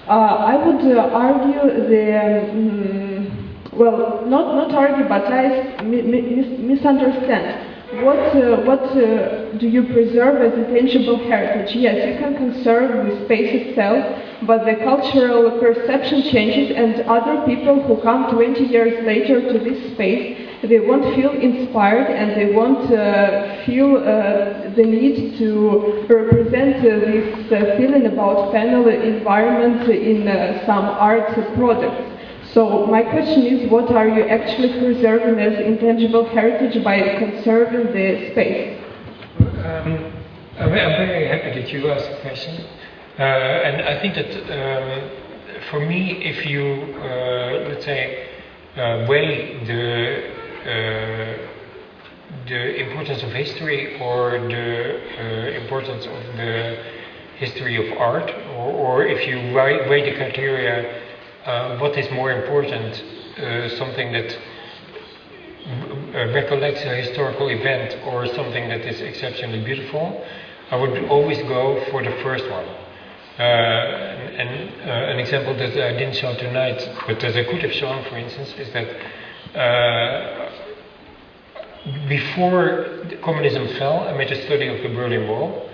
I would argue well, not argue, but I misunderstand. What do you preserve as intangible heritage? Yes, you can conserve the space itself, but the cultural perception changes, and other people who come 20 years later to this space, they won't feel inspired, and they won't feel the need to represent this feeling about panel environment in some art products. So my question is, what are you actually preserving as intangible heritage by conserving the space? I'm very happy that you asked the question. And I think that for me, if you, let's say, weigh the importance of history or the importance of the history of art, or if you weigh the criteria, what is more important, something that recollects a historical event or something that is exceptionally beautiful, I would always go for the first one. An example that I didn't show tonight, but that I could have shown, for instance, is that before communism fell, I made a study of the Berlin Wall,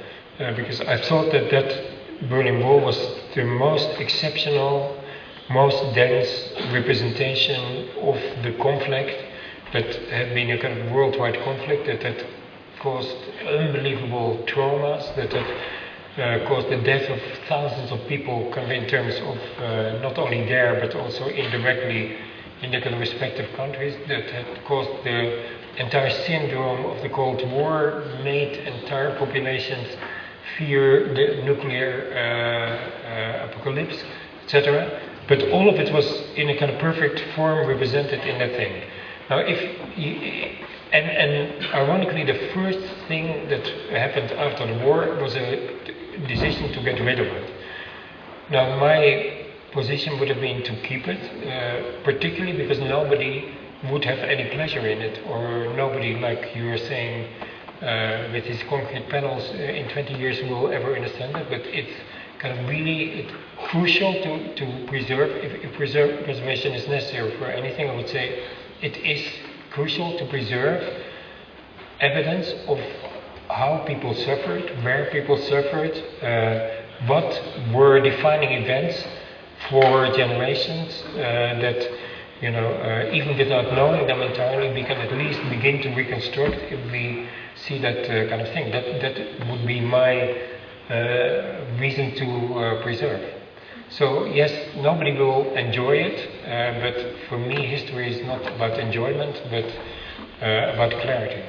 because I thought that that Berlin Wall was the most exceptional, most dense representation of the conflict that had been a kind of worldwide conflict that had caused unbelievable traumas, that had caused the death of thousands of people, kind of in terms of not only there but also indirectly in their kind of respective countries, that had caused the entire syndrome of the Cold War, made entire populations fear the nuclear apocalypse, etc. But all of it was in a kind of perfect form represented in that thing. Now, and ironically, the first thing that happened after the war was a decision to get rid of it. Now, my position would have been to keep it, particularly because nobody would have any pleasure in it, or nobody, like you were saying, with these concrete panels in 20 years will ever understand it, but it's kind of really crucial to preserve. If preservation is necessary for anything, I would say it is crucial to preserve evidence of how people suffered, where people suffered, what were defining events for generations that, you know, even without knowing them entirely, we can at least begin to reconstruct if we see that kind of thing. That would be my reason to preserve. So yes, nobody will enjoy it, but for me history is not about enjoyment, but about clarity.